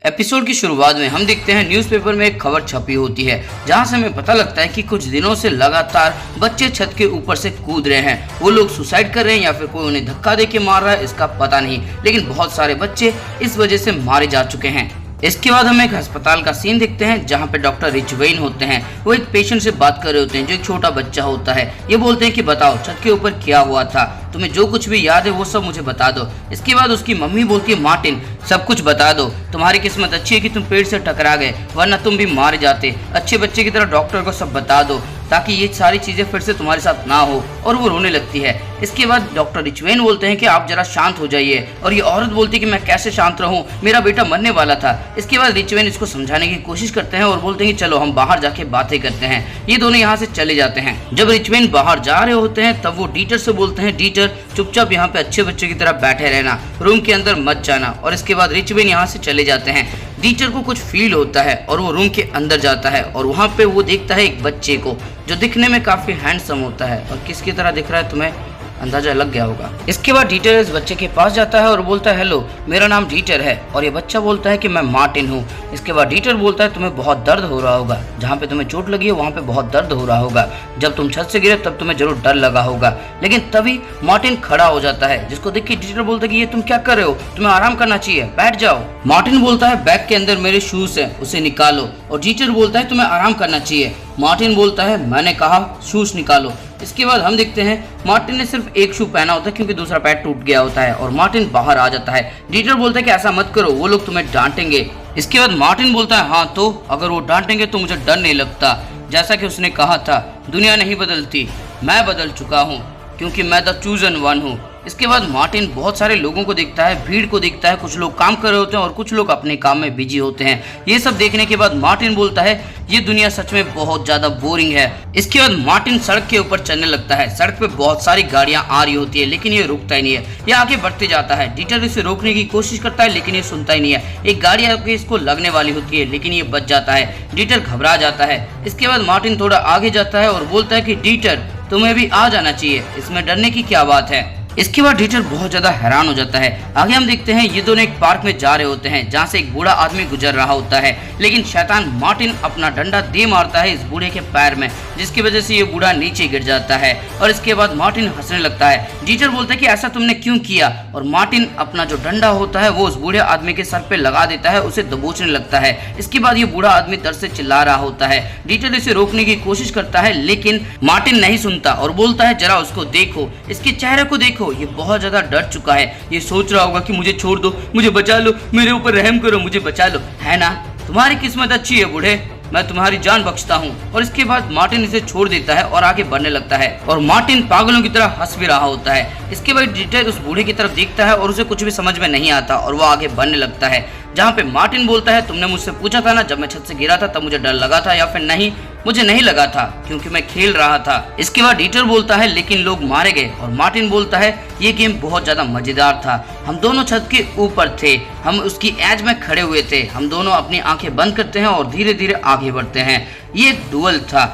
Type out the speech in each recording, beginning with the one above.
Episode की शुरुआत में हम देखते हैं न्यूज़पेपर में एक खबर छपी होती है जहां से हमें पता लगता है कि कुछ दिनों से लगातार बच्चे छत के ऊपर से कूद रहे हैं। वो लोग सुसाइड कर रहे हैं या फिर कोई उन्हें धक्का दे के मार रहा है, इसका पता नहीं, लेकिन बहुत सारे बच्चे इस वजह से मारे जा चुके हैं। इसके बाद हम एक अस्पताल का सीन देखते हैं जहां पे डॉक्टर रिचवेन होते हैं। वो एक पेशेंट से बात कर रहे होते हैं जो एक छोटा बच्चा होता है। ये बोलते हैं कि बताओ छत के ऊपर क्या हुआ था, तुम्हें जो कुछ भी याद है वो सब मुझे बता दो। इसके बाद उसकी मम्मी बोलती है मार्टिन सब कुछ बता दो, तुम्हारी किस्मत अच्छी है कि तुम पेड़ से टकरा गए, वरना तुम भी मारे जाते। अच्छे बच्चे की तरह डॉक्टर को सब बता दो ताकि ये सारी चीजें फिर से तुम्हारे साथ ना हो। और वो रोने लगती है। इसके बाद डॉक्टर रिचवेन बोलते हैं कि आप जरा शांत हो जाइए, और ये औरत बोलती है कि मैं कैसे शांत रहूं, मेरा बेटा मरने वाला था। इसके बाद रिचवेन इसको समझाने की कोशिश करते हैं और बोलते हैं कि चलो हम बाहर जाके बातें करते हैं। ये दोनों यहाँ से चले जाते हैं। जब रिचवेन बाहर जा रहे होते हैं तब वो डीटर से बोलते हैं डीटर चुपचाप यहाँ पे अच्छे बच्चे की तरह बैठे रहना, रूम के अंदर मत जाना। और इसके बाद रिचवेन यहाँ से चले जाते हैं। डीटर को कुछ फील होता है और वो रूम के अंदर जाता है और वहाँ पे वो देखता है एक बच्चे को जो दिखने में काफी हैंडसम होता है। और किसकी तरह दिख रहा है तुम्हें अंदाजा लग गया होगा। इसके बाद डीटर इस बच्चे के पास जाता है और बोलता है हेलो मेरा नाम डीटर है। और ये बच्चा बोलता है कि मैं मार्टिन हूँ। इसके बाद डीटर बोलता है तुम्हें बहुत दर्द हो रहा होगा, जहाँ पे तुम्हें चोट लगी है वहाँ पे बहुत दर्ड हो रहा होगा। जब तुम छत से गिरे तब तुम्हें जरूर डर लगा होगा। लेकिन तभी मार्टिन खड़ा हो जाता है जिसको देख के डीटर बोलता है कि ये तुम क्या कर रहे हो, तुम्हें आराम करना चाहिए, बैठ जाओ। मार्टिन बोलता है बैग के अंदर मेरे शूज है उसे निकालो। और डीटर बोलता है तुम्हें आराम करना चाहिए। मार्टिन बोलता है मैंने कहा शूज निकालो। इसके बाद हम देखते हैं मार्टिन ने सिर्फ एक शू पहना होता है क्योंकि दूसरा पैर टूट गया होता है और मार्टिन बाहर आ जाता है। डीटर बोलता है कि ऐसा मत करो, वो लोग तुम्हें डांटेंगे। इसके बाद मार्टिन बोलता है हाँ तो अगर वो डांटेंगे तो मुझे डर नहीं लगता। जैसा कि उसने कहा था दुनिया नहीं बदलती, मैं बदल चुका हूँ क्योंकि मैं द चूजन वन हूँ। इसके बाद मार्टिन बहुत सारे लोगों को देखता है, भीड़ को देखता है। कुछ लोग काम कर रहे होते हैं और कुछ लोग अपने काम में बिजी होते हैं। ये सब देखने के बाद मार्टिन बोलता है ये दुनिया सच में बहुत ज्यादा बोरिंग है। इसके बाद मार्टिन सड़क के ऊपर चलने लगता है। सड़क पे बहुत सारी गाड़ियां आ रही होती है लेकिन ये रुकता ही नहीं है, ये आगे बढ़ते जाता है। डीटर इसे रोकने की कोशिश करता है लेकिन ये सुनता ही नहीं है। एक गाड़ी आके इसको लगने वाली होती है लेकिन ये बच जाता है। डीटर घबरा जाता है। इसके बाद मार्टिन थोड़ा आगे जाता है और बोलता है कि डीटर तुम्हें भी आ जाना चाहिए, इसमें डरने की क्या बात है। इसके बाद डीटर बहुत ज्यादा हैरान हो जाता है। आगे हम देखते हैं ये दोनों एक पार्क में जा रहे होते हैं जहाँ से एक बूढ़ा आदमी गुजर रहा होता है, लेकिन शैतान मार्टिन अपना डंडा दे मारता है इस बूढ़े के पैर में, जिसकी वजह से ये बूढ़ा नीचे गिर जाता है। और इसके बाद मार्टिन हंसने लगता है। डीटर बोलता है कि ऐसा तुमने क्यों किया। और मार्टिन अपना जो डंडा होता है वो उस बूढ़े आदमी के सर पे लगा देता है, उसे दबोचने लगता है। इसके बाद ये बूढ़ा आदमी दर्द से चिल्ला रहा होता है। डीटर इसे रोकने की कोशिश करता है लेकिन मार्टिन नहीं सुनता और बोलता है जरा उसको देखो, इसके चेहरे को देखो, ये बहुत ज्यादा डर चुका है। ये सोच रहा होगा कि मुझे छोड़ दो, मुझे बचा लो, मेरे ऊपर रहम करो, मुझे बचा लो, है ना, तुम्हारी किस्मत अच्छी है बूढ़े, मैं तुम्हारी जान बख्शता हूँ। और इसके बाद मार्टिन इसे छोड़ देता है और आगे बढ़ने लगता है और मार्टिन पागलों की तरह हंस भी रहा होता है। इसके बाद डीटर उस बूढ़े की तरफ देखता है और उसे कुछ भी समझ में नहीं आता और वो आगे बढ़ने लगता है, जहाँ पे मार्टिन बोलता है तुमने मुझसे पूछा था ना जब मैं छत से गिरा था तब मुझे डर लगा था या फिर नहीं, मुझे नहीं लगा था क्योंकि मैं खेल रहा था। इसके बाद डीटर बोलता है लेकिन लोग मारे गए। और मार्टिन बोलता है ये गेम बहुत ज्यादा मजेदार था, हम दोनों छत के ऊपर थे, हम उसकी एज में खड़े हुए थे, हम दोनों अपनी आंखें बंद करते हैं और धीरे धीरे आगे बढ़ते हैं। ये एक डुअल था,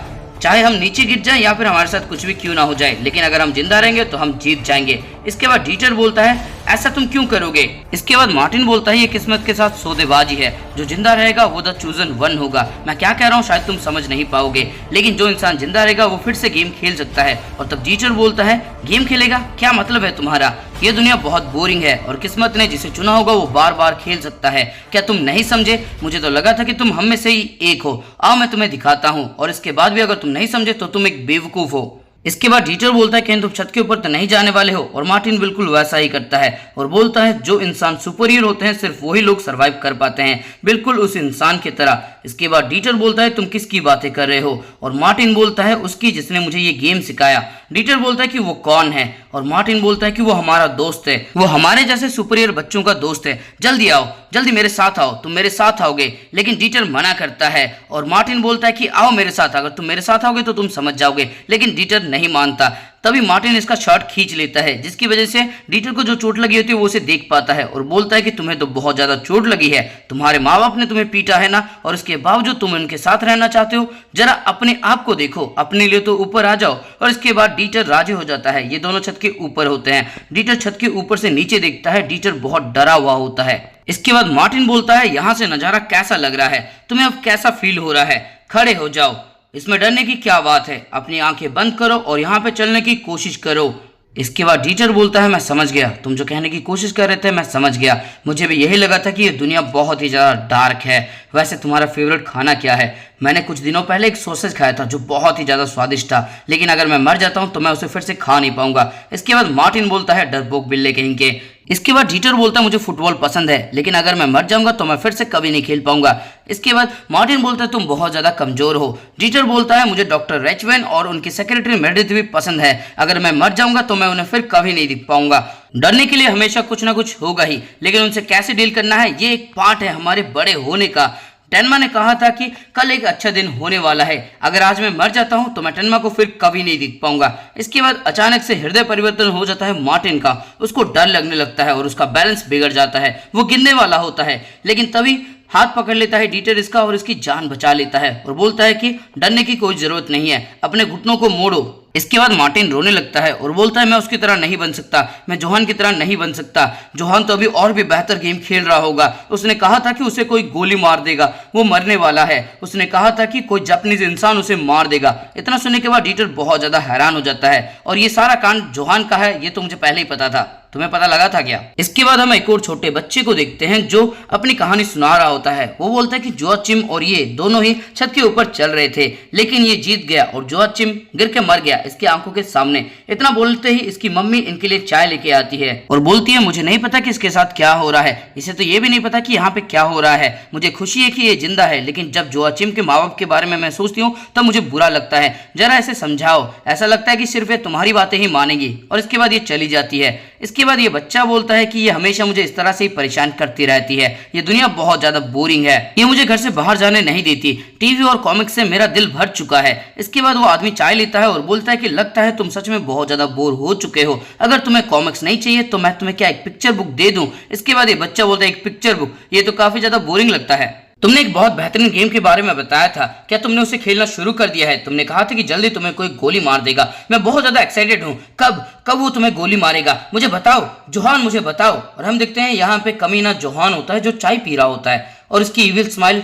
चाहे हम नीचे गिर जाएं या फिर हमारे साथ कुछ भी क्यों ना हो जाए, लेकिन अगर हम जिंदा रहेंगे तो हम जीत जाएंगे। इसके बाद डीटर बोलता है ऐसा तुम क्यों करोगे। इसके बाद मार्टिन बोलता है ये किस्मत के साथ सौदेबाजी है, जो जिंदा रहेगा वो द चूजन वन होगा। मैं क्या कह रहा हूँ शायद तुम समझ नहीं पाओगे, लेकिन जो इंसान जिंदा रहेगा वो फिर से गेम खेल सकता है। और तब डीटर बोलता है गेम खेलेगा, क्या मतलब है तुम्हारा, ये दुनिया बहुत बोरिंग है और किस्मत ने जिसे चुना होगा वो बार बार खेल सकता है। क्या तुम नहीं समझे, मुझे तो लगा था कि तुम हम में से ही एक हो, आओ मैं तुम्हें दिखाता हूँ। और इसके बाद भी अगर तुम नहीं समझे तो तुम एक बेवकूफ हो। इसके बाद डीटर बोलता है कहीं तुम छत के ऊपर तो नहीं जाने वाले हो। और मार्टिन बिल्कुल वैसा ही करता है और बोलता है जो इंसान सुपीरियर होते हैं सिर्फ वही लोग सरवाइव कर पाते हैं, बिल्कुल उस इंसान की तरह। इसके बाद डीटर बोलता है तुम किसकी बातें कर रहे हो। और मार्टिन बोलता है उसकी जिसने मुझे ये गेम सिखाया। डीटर बोलता है कि वो कौन है। और मार्टिन बोलता है कि वो हमारा दोस्त है, वो हमारे जैसे सुपीरियर बच्चों का दोस्त है, जल्दी आओ, जल्दी मेरे साथ आओ, तुम मेरे साथ आओगे। लेकिन डीटर मना करता है और मार्टिन बोलता है कि आओ मेरे साथ, अगर तुम मेरे साथ आओगे तो तुम समझ जाओगे। लेकिन डीटर नहीं मानता। तभी मार्टिन इसका शर्ट खींच लेता है, जिसकी वजह से डीटर को जो चोट लगी होती है वो उसे देख पाता है और बोलता है कि तुम्हें तो बहुत ज्यादा चोट लगी है, तुम्हारे माँ बाप ने तुम्हें पीटा है ना, और इसके बावजूद तुम उनके साथ रहना चाहते हो, जरा अपने आप को देखो, अपने लिए तो ऊपर आ जाओ। और इसके बाद डीटर राजी हो जाता है। ये दोनों छत के ऊपर होते हैं। डीटर छत के ऊपर से नीचे देखता है। डीटर बहुत डरा हुआ होता है। इसके बाद मार्टिन बोलता है, यहाँ से नजारा कैसा लग रहा है, तुम्हें अब कैसा फील हो रहा है, खड़े हो जाओ, इसमें डरने की क्या बात है, अपनी आंखें बंद करो और यहाँ पे चलने की कोशिश करो। इसके बाद डीटर बोलता है, मैं समझ गया, तुम जो कहने की कोशिश कर रहे थे मैं समझ गया, मुझे भी यही लगा था कि ये दुनिया बहुत ही ज़्यादा डार्क है। वैसे तुम्हारा फेवरेट खाना क्या है? मैंने कुछ दिनों पहले एक सॉसेज खाया था जो बहुत ही ज़्यादा स्वादिष्ट था, लेकिन अगर मैं मर जाता हूँ तो मैं उसे फिर से खा नहीं पाऊंगा। इसके बाद मार्टिन बोलता है, डरपोक बिल्ले कहीं के। इसके बाद डीटर बोलता है, मुझे फुटबॉल पसंद है, लेकिन अगर मैं मर जाऊंगा तो मैं फिर से कभी नहीं खेल पाऊंगा। इसके बाद मार्टिन बोलता है, तुम बहुत ज्यादा कमजोर हो। डीटर बोलता है, मुझे डॉक्टर रेचवेन और उनकी सेक्रेटरी मेरेडिथ भी पसंद है, अगर मैं मर जाऊंगा तो मैं उन्हें फिर कभी नहीं दिख पाऊंगा। डरने के लिए हमेशा कुछ ना कुछ होगा ही, लेकिन उनसे कैसे डील करना है ये एक पार्ट है हमारे बड़े होने का। टेनमा ने कहा था कि कल एक अच्छा दिन होने वाला है, अगर आज मैं मर जाता हूं तो मैं टेनमा को फिर कभी नहीं दिख पाऊंगा। इसके बाद अचानक से हृदय परिवर्तन हो जाता है मार्टिन का। उसको डर लगने लगता है और उसका बैलेंस बिगड़ जाता है। वो गिरने वाला होता है, लेकिन तभी हाथ पकड़ लेता है डीटर इसका और इसकी जान बचा लेता है और बोलता है कि डरने की कोई जरूरत नहीं है, अपने घुटनों को मोड़ो। इसके बाद मार्टिन रोने लगता है और बोलता है, मैं उसकी तरह नहीं बन सकता, मैं जोहान की तरह नहीं बन सकता। जोहान तो अभी और भी बेहतर गेम खेल रहा होगा। उसने कहा था कि उसे कोई गोली मार देगा, वो मरने वाला है। उसने कहा था कि कोई जापानीज इंसान उसे मार देगा। इतना सुनने के बाद डीटर बहुत ज्यादा हैरान हो जाता है और ये सारा कांड जोहान का है, ये तो मुझे पहले ही पता था, तुम्हें पता लगा था क्या? इसके बाद हम एक और छोटे बच्चे को देखते हैं जो अपनी कहानी सुना रहा होता है। वो बोलता है कि जोआचिम और ये दोनों ही छत के ऊपर चल रहे थे, लेकिन ये जीत गया और जोआचिम गिर के मर गया इसकी आंखों के सामने। इतना बोलते ही इसकी मम्मी इनके लिए चाय लेके आती है और बोलती है, मुझे नहीं पता कि इसके साथ क्या हो रहा है, इसे तो ये भी नहीं पता कि यहाँ पे क्या हो रहा है। मुझे खुशी है कि ये जिंदा है, लेकिन जब जोआचिम के माँ बाप के बारे में मैं सोचती हूँ तब मुझे बुरा लगता है। जरा ऐसे समझाओ, ऐसा लगता है कि सिर्फ ये तुम्हारी बातें ही मानेगी। और इसके बाद ये चली जाती है। इसके बाद ये बच्चा बोलता है कि ये हमेशा मुझे इस तरह से ही परेशान करती रहती है, ये दुनिया बहुत ज्यादा बोरिंग है, ये मुझे घर से बाहर जाने नहीं देती, टीवी और कॉमिक्स से मेरा दिल भर चुका है। इसके बाद वो आदमी चाय लेता है और बोलता है कि लगता है तुम सच में बहुत ज्यादा बोर हो चुके हो, अगर तुम्हें कॉमिक्स नहीं चाहिए तो मैं तुम्हें क्या एक पिक्चर बुक दे दूं। इसके बाद ये बच्चा बोलता है, एक पिक्चर बुक, ये तो काफी ज्यादा बोरिंग लगता है। तुमने एक बहुत बेहतरीन गेम के बारे में बताया था, क्या तुमने उसे खेलना शुरू कर दिया है? तुमने कहा था कि जल्दी तुम्हें कोई गोली मार देगा, मैं बहुत ज्यादा एक्साइटेड हूँ, कब वो तुम्हें गोली मारेगा, मुझे बताओ जोहान, मुझे बताओ। और हम देखते हैं यहाँ पे कमीना जोहान होता है जो चाय पी रहा होता है और इसकी इविल स्माइल,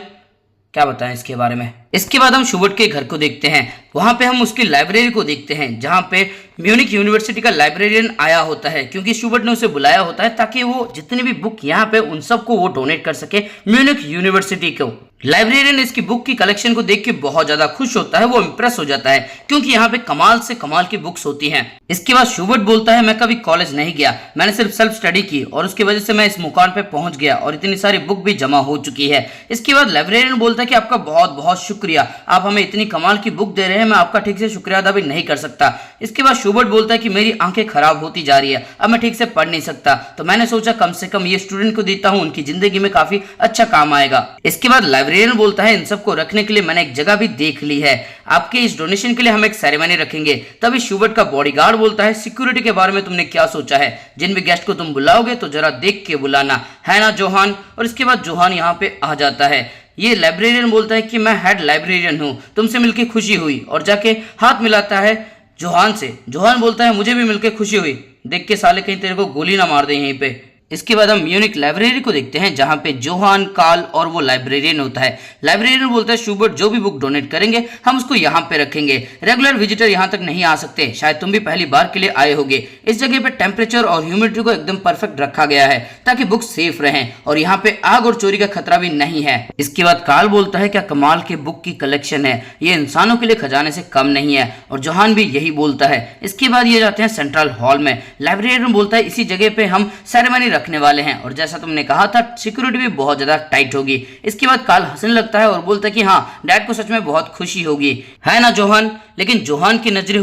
क्या बताएं इसके बारे में। इसके बाद हम शुबर्ट के घर को देखते हैं। वहां पे हम उसकी लाइब्रेरी को देखते हैं जहां पे म्यूनिक यूनिवर्सिटी का लाइब्रेरियन आया होता है, क्योंकि शुबर्ट ने उसे बुलाया होता है ताकि वो जितनी भी बुक यहाँ पे उन सबको वो डोनेट कर सके म्यूनिक यूनिवर्सिटी को। लाइब्रेरियन इसकी बुक की कलेक्शन को देख के बहुत ज्यादा खुश होता है, वो इंप्रेस हो जाता है क्योंकि यहाँ पे कमाल से कमाल की बुक्स होती हैं। इसके बाद शुबर्ट बोलता है, मैं कभी कॉलेज नहीं गया, मैंने सिर्फ सेल्फ स्टडी की और उसकी वजह से मैं इस मुकाम पे पहुंच गया और इतनी सारी बुक भी जमा हो चुकी है। इसके बाद लाइब्रेरियन बोलता है कि आपका बहुत बहुत शुक्रिया, आप हमें इतनी कमाल की बुक दे रहे हैं, मैं आपका ठीक से शुक्रिया अदा भी नहीं कर सकता। इसके बाद शुबर्ट बोलता है कि मेरी आंखें खराब होती जा रही है, अब मैं ठीक से पढ़ नहीं सकता, तो मैंने सोचा कम से कम ये स्टूडेंट को देता हूँ, उनकी जिंदगी में काफी अच्छा काम आएगा। इसके बाद लाइब्रेरियन बोलता है, इन सबको रखने के लिए मैंने एक जगह भी देख ली है, आपके इस डोनेशन के लिए हम एक सेरेमनी रखेंगे। तभी शुबर्ट का बॉडीगार्ड बोलता है, सिक्योरिटी के बारे में तुमने क्या सोचा है? जिन भी गेस्ट को तुम बुलाओगे तो जरा देख के बुलाना, है ना जोहान? और इसके बाद जोहान यहाँ पे आ जाता है। ये लाइब्रेरियन बोलता है कि मैं हेड लाइब्रेरियन हूँ, तुमसे मिलकर खुशी हुई, और जाके हाथ मिलाता है जोहान से। जोहान बोलता है, मुझे भी मिलकर खुशी हुई, देख के साले कहीं तेरे को गोली ना मार दे यहीं पे। इसके बाद हम म्यूनिक लाइब्रेरी को देखते हैं जहां पे जोहान, कार्ल और वो लाइब्रेरियन होता है। लाइब्रेरियन बोलता है, शुबर्ट जो भी बुक डोनेट करेंगे हम उसको यहाँ पे रखेंगे, रेगुलर विजिटर यहाँ तक नहीं आ सकते, शायद तुम भी पहली बार के लिए आए होगे। इस जगह पे टेम्परेचर और ह्यूमिडिटी को एकदम परफेक्ट रखा गया है ताकि बुक सेफ रहें और यहाँ पे आग और चोरी का खतरा भी नहीं है। इसके बाद कार्ल बोलता है, क्या कमाल के बुक की कलेक्शन है, ये इंसानों के लिए खजाने से कम नहीं है, और जोहान भी यही बोलता है। इसके बाद ये जाते हैं सेंट्रल हॉल में। लाइब्रेरियन बोलता है, इसी जगह पे हम सेरेमनी रखने वाले हैं और जैसा तुमने कहा था सिक्योरिटी भी बहुत ज्यादा टाइट होगी। इसके बाद कार्ल हंसने लगता है और बोलता है कि हाँ, डैड को सच में बहुत खुशी होगी, है ना जोहान? लेकिन जोहान की नजरें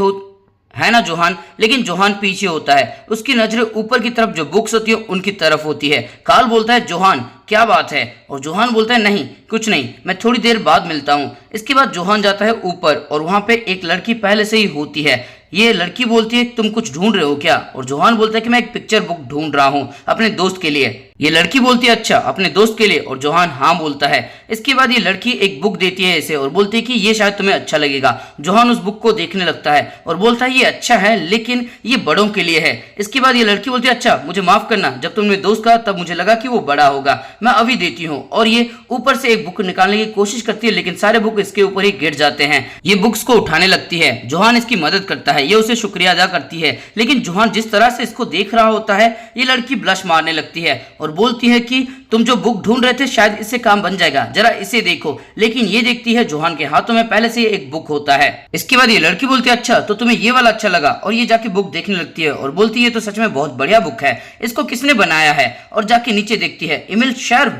है ना जोहान? लेकिन जोहान पीछे होता है, उसकी नजरें ऊपर की तरफ जो बुक्स होती है उनकी तरफ होती है। कार्ल बोलता है, जोहान क्या बात है? और जोहान बोलता है, नहीं कुछ नहीं, मैं थोड़ी देर बाद मिलता हूँ। इसके बाद जोहान जाता है ऊपर और वहां पे एक लड़की पहले से ही होती है। ये लड़की बोलती है तुम कुछ ढूंढ रहे हो क्या, और जोहान बोलता है कि मैं एक पिक्चर बुक ढूंढ रहा हूँ अपने दोस्त के लिए। ये लड़की बोलती है अच्छा अपने दोस्त के लिए, और जोहान हाँ बोलता है। इसके बाद ये लड़की एक बुक देती है इसे और बोलती है कि ये शायद तुम्हें अच्छा लगेगा। जोहान उस बुक को देखने लगता है और बोलता है ये अच्छा है लेकिन ये बड़ों के लिए है। इसके बाद ये लड़की बोलती है अच्छा मुझे माफ करना, जब तुमने दोस्त कहा तब मुझे लगा कि वो बड़ा होगा, मैं अभी देती हूँ। और ये ऊपर से एक बुक निकालने की कोशिश करती है लेकिन सारे बुक इसके ऊपर ही गिर जाते हैं। ये बुक्स को उठाने लगती है, जोहान इसकी मदद करता है, ये उसे शुक्रिया अदा करती है। लेकिन जोहान जिस तरह से इसको देख रहा होता है ये लड़की ब्लश मारने लगती है और बोलती है कि तुम जो बुक ढूंढ रहे थे शायद इससे काम बन जाएगा, जरा इसे देखो। लेकिन ये देखती है जोहान के हाथों में पहले से एक बुक होता है। इसके बाद ये लड़की बोलती है अच्छा तो तुम्हें ये वाला अच्छा लगा, और ये जाके बुक देखने लगती है और बोलती है तो सच में बहुत बढ़िया बुक है, इसको किसने बनाया है। और जाके नीचे देखती है एमिल शेर्व,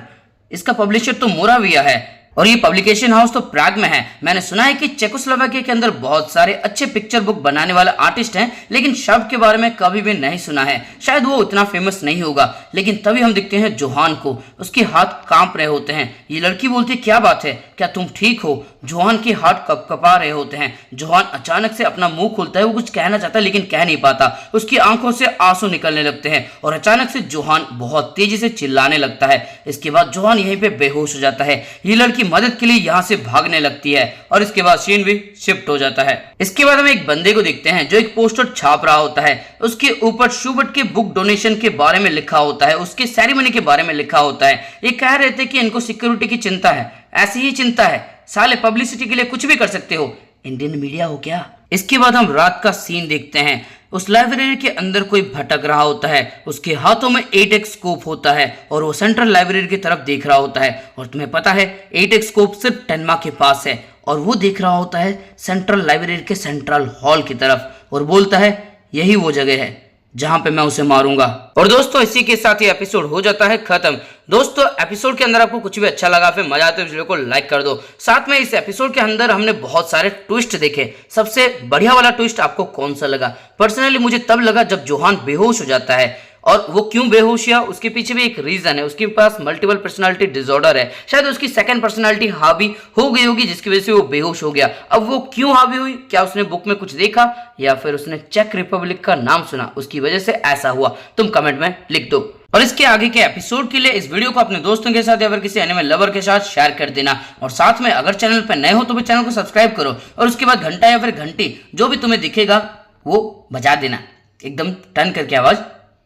इसका पब्लिशर तो मोराविया है और ये पब्लिकेशन हाउस तो प्राग में है। मैंने सुना है कि चेकोस्लोवाकिया के अंदर बहुत सारे अच्छे पिक्चर बुक बनाने वाले आर्टिस्ट हैं, लेकिन शर्व के बारे में कभी भी नहीं सुना है, शायद वो इतना फेमस नहीं होगा। लेकिन तभी हम देखते हैं जोहान को, उसके हाथ कांप रहे होते हैं। ये लड़की बोलती है क्या बात है, क्या तुम ठीक हो। जोहान के हाथ कपकपा रहे होते हैं। जोहान अचानक से अपना मुंह खोलता है, वो कुछ कहना चाहता है लेकिन कह नहीं पाता। उसकी आंखों से आंसू निकलने लगते हैं और अचानक से जोहान बहुत तेजी से चिल्लाने लगता है। इसके बाद जोहान यहीं पे बेहोश हो जाता है। ये लड़की मदद के लिए यहाँ से भागने लगती है और इसके बाद सीन भी शिफ्ट हो जाता है। इसके बाद हम एक बंदे को देखते हैं जो एक पोस्टर छाप रहा होता है। उसके ऊपर शूबर्ट के बुक डोनेशन के बारे में लिखा होता है, उसके सेरेमनी के बारे में लिखा होता है। ये कह रहे थे कि इनको सिक्योरिटी की चिंता है, ऐसी ही चिंता है, साले पब्लिसिटी के लिए कुछ भी कर सकते हो, इंडियन मीडिया हो क्या। इसके बाद हम रात का सीन देखते हैं। उस लाइब्रेरी के अंदर कोई भटक रहा होता है, उसके हाथों में 8x स्कोप होता है और वो सेंट्रल लाइब्रेरी की तरफ देख रहा होता है। और तुम्हें पता है 8x स्कोप सिर्फ टेनमा के पास है और वो देख रहा होता है सेंट्रल लाइब्रेरी के सेंट्रल हॉल की तरफ और बोलता है यही वो जगह है जहां पे मैं उसे मारूंगा। और दोस्तों इसी के साथ ये एपिसोड हो जाता है खत्म। दोस्तों एपिसोड के अंदर आपको कुछ भी अच्छा लगा, फिर मजा आते वीडियो को लाइक कर दो। साथ में इस एपिसोड के अंदर हमने बहुत सारे ट्विस्ट देखे, सबसे बढ़िया वाला ट्विस्ट आपको कौन सा लगा। पर्सनली मुझे तब लगा जब जोहान बेहोश हो जाता है, और वो क्यों बेहोश हुआ उसके पीछे भी एक रीजन है। उसके पास मल्टीपल पर्सनालिटी डिसऑर्डर है, शायद उसकी सेकंड पर्सनालिटी हावी हो गई होगी जिसकी वजह से वो बेहोश हो गया। अब वो क्यों हावी हुई, क्या उसने बुक में कुछ देखा या फिर उसने चेक रिपब्लिक का नाम सुना, उसकी वजह से ऐसा हुआ, तुम कमेंट में लिख दो। और इसके आगे के एपिसोड के लिए इस वीडियो को अपने दोस्तों के साथ या फिर किसी एनिमे लवर के साथ शेयर कर देना। और साथ में अगर चैनल पर नए हो तो भी चैनल को सब्सक्राइब करो और उसके बाद घंटा या फिर घंटी जो भी तुम्हें दिखेगा वो बजा देना, एकदम टर्न करके आवाज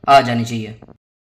आ जानी चाहिए।